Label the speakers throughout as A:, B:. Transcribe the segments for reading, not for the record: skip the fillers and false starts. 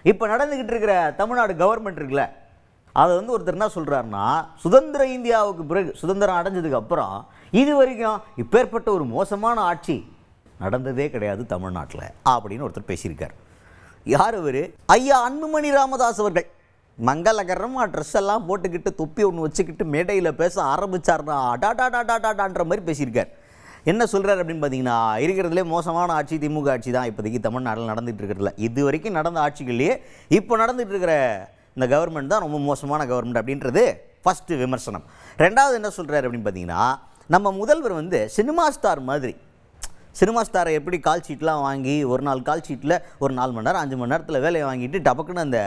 A: இப்போ நடந்துக்கிட்டு இருக்கிற தமிழ்நாடு கவர்மெண்ட் இருக்குல்ல, அதை வந்து ஒருத்தர் என்ன சொல்கிறாருன்னா, சுதந்திர இந்தியாவுக்கு பிறகு சுதந்திரம் அடைஞ்சதுக்கு அப்புறம் இது வரைக்கும் இப்பேற்பட்ட ஒரு மோசமான ஆட்சி நடந்ததே கிடையாது தமிழ்நாட்டில் அப்படின்னு ஒருத்தர் பேசியிருக்கார். யார் அவர்? ஐயா அன்புமணி ராமதாஸ் அவர்கள். மங்களகரமாக ட்ரெஸ் எல்லாம் போட்டுக்கிட்டு தொப்பி ஒன்று வச்சுக்கிட்டு மேடையில் பேச ஆரம்பித்தார்னா அடாடாடாடாடான்ற மாதிரி பேசியிருக்கார். என்ன சொல்கிறார் அப்படின்னு பார்த்தீங்கன்னா, இருக்கிறதுலே மோசமான ஆட்சி திமுக ஆட்சி தான் இப்போதைக்கு தமிழ்நாட்டில் நடந்துகிட்டு இருக்கிறதுல. இது வரைக்கும் நடந்த ஆட்சிகள்லேயே இப்போ நடந்துகிட்டு இருக்கிற இந்த கவர்மெண்ட் தான் ரொம்ப மோசமான கவர்மெண்ட் அப்படின்றது ஃபஸ்ட்டு விமர்சனம். ரெண்டாவது என்ன சொல்கிறார் அப்படின்னு பார்த்தீங்கன்னா, நம்ம முதல்வர் வந்து சினிமா ஸ்டார் மாதிரி. சினிமா ஸ்டாரை எப்படி கால் ஷீட்லாம் வாங்கி ஒரு நாள் கால் ஷீட்டில் ஒரு 4 மணி நேரம் 5 மணி நேரத்தில் வேலையை வாங்கிட்டு டபக்குன்னு அந்த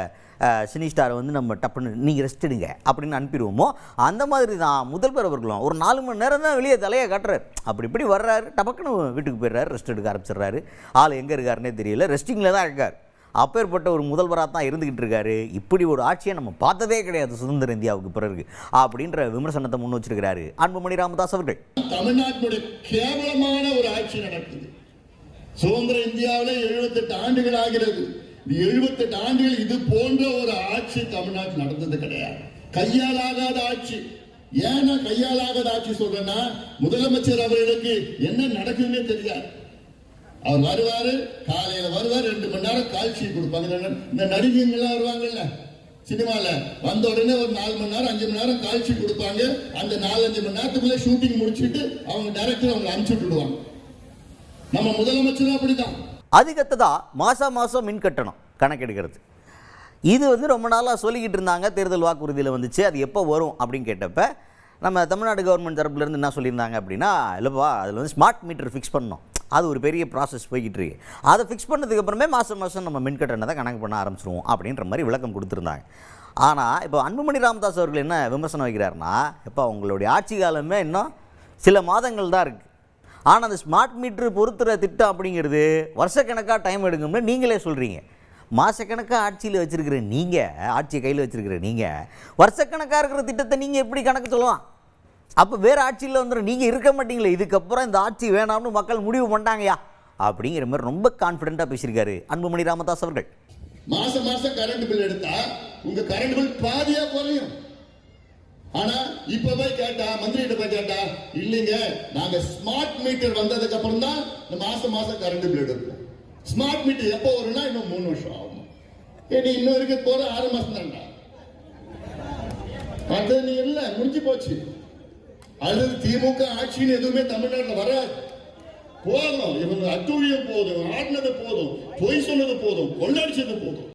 A: சினி ஸ்டாரை வந்து நம்ம டப்புன்னு நீங்கள் ரெஸ்ட் எடுங்க அப்படின்னு அனுப்பிடுவோமோ, அந்த மாதிரி தான் முதல்வர் அவர்களும் ஒரு 4 மணி நேரம் தான் வெளியே தலையை காட்டுறாரு. அப்படி இப்படி வர்றாரு, டபக்குன்னு வீட்டுக்கு போயிடுறாரு, ரெஸ்ட் எடுக்க ஆரம்பிச்சிடுறாரு. ஆள் எங்கே இருக்காருன்னே தெரியல, ரெஸ்டிங்கில் தான் இருக்கார். அப்பேற்பட்ட ஒரு முதல்வராக தான் இருந்துக்கிட்டு இருக்காரு. இப்படி ஒரு ஆட்சியை நம்ம பார்த்ததே கிடையாது சுதந்திர இந்தியாவுக்கு பிறகு அப்படின்ற விமர்சனத்தை முன் வச்சிருக்கிறாரு அன்புமணி ராமதாஸ் அவர்கள்.
B: தமிழ்நாட்டுடைய கேவலமான ஒரு ஆட்சி நடக்குது. சுதந்திர இந்தியாவில் 78 ஆண்டுகள் ஆகிறது. 78 ஆண்டுகள் இது போன்ற ஒரு ஆட்சி தமிழ்நாட்டில் நடந்தது கிடையாது. கையாலாகாத ஆட்சி. ஏன்னா கையாலாகாத ஆட்சி சொல்றேன்னா, முதலமைச்சர் அவர்களுக்கு என்ன நடக்குதுன்னே தெரியாது. அவர் வருவாரு, காலையில வருவார், 2 மணி நேரம் காட்சி கொடுப்பாங்க. இந்த நடிகைங்கெல்லாம் வருவாங்கல்ல சினிமால, வந்த உடனே ஒரு 4 மணி நேரம் 5 மணி நேரம் காட்சி கொடுப்பாங்க. அந்த 4-5 மணி நேரத்துக்குள்ள ஷூட்டிங் முடிச்சுட்டு அவங்க டைரக்டர் அவங்க அனுப்பிச்சு விட்டுடுவாங்க. நம்ம முதலமைச்சரும் அப்படிதான்.
A: அதுக்கடுத்ததா மாசம் மின் கட்டணம் கணக்கெடுக்கிறது. இது வந்து ரொம்ப நாளாக சொல்லிக்கிட்டு இருந்தாங்க. தேர்தல் வாக்குறுதியில் வந்துச்சு. அது எப்போ வரும் அப்படின்னு கேட்டப்ப நம்ம தமிழ்நாடு கவர்மெண்ட் தரப்புலேருந்து என்ன சொல்லியிருந்தாங்க அப்படின்னா, இல்லைப்பா அதில் வந்து ஸ்மார்ட் மீட்டர் ஃபிக்ஸ் பண்ணணும், அது ஒரு பெரிய ப்ராசஸ் போய்கிட்டு இருக்கு, அதை ஃபிக்ஸ் பண்ணதுக்கப்புறமே மாதம் நம்ம மின் கட்டணத்தை கணக்கு பண்ண ஆரம்பிச்சிருவோம் அப்படின்ற மாதிரி விளக்கம் கொடுத்துருந்தாங்க. ஆனால் இப்போ அன்புமணி ராமதாஸ் அவர்கள் என்ன விமர்சனம் வைக்கிறாருன்னா, இப்போ உங்களுடைய ஆட்சி காலமே இன்னும் சில மாதங்கள் தான் இருக்குது. ஆனால் அந்த ஸ்மார்ட் மீட்ரு பொறுத்துற திட்டம் அப்படிங்கிறது வருஷக்கணக்காக டைம் எடுக்கும்னு நீங்களே சொல்கிறீங்க. மாதக்கணக்காக ஆட்சியில் வச்சுருக்கிற நீங்கள், ஆட்சியை கையில் வச்சுருக்கிற நீங்கள், வருஷக்கணக்காக இருக்கிற திட்டத்தை நீங்கள் எப்படி கணக்கு சொல்லலாம்? அப்போ வேறு ஆட்சியில் வந்துடும், நீங்கள் இருக்க மாட்டீங்களே, இதுக்கப்புறம் இந்த ஆட்சி வேணாம்னு மக்கள் முடிவு பண்ணிட்டாங்கயா அப்படிங்கிற மாதிரி ரொம்ப கான்ஃபிடென்ட்டாக பேசியிருக்காரு அன்புமணி ராமதாஸ் அவர்கள்.
B: மாசம் கரண்ட் பில் எடுத்தா உங்க கரண்ட் பில் பாதியா குறையும். ஆனா இப்ப போய் கேட்டா, மந்திரிகிட்ட போய் கேட்டா, இல்லைங்க நாங்க ஸ்மார்ட் மீட்டர் வந்ததுக்கு அப்புறம் தான் மாசம் கரண்ட் பில் எடுப்போம். ஸ்மார்ட் மீட்டர் எப்போ வரும்னா இன்னும் 3 வருஷம் ஆகும். இன்னும் இருக்க போற 6 மாசம் தான்டா. அது நீ இல்ல, முடிஞ்சு போச்சு. அது திமுக ஆட்சின்னு எதுவுமே தமிழ்நாட்டில் வராது. போதும், இவங்க அட்டூழியம் போதும், ஆடினது போதும், பொய் சொன்னது போதும், கொள்ளடிச்சது போதும்.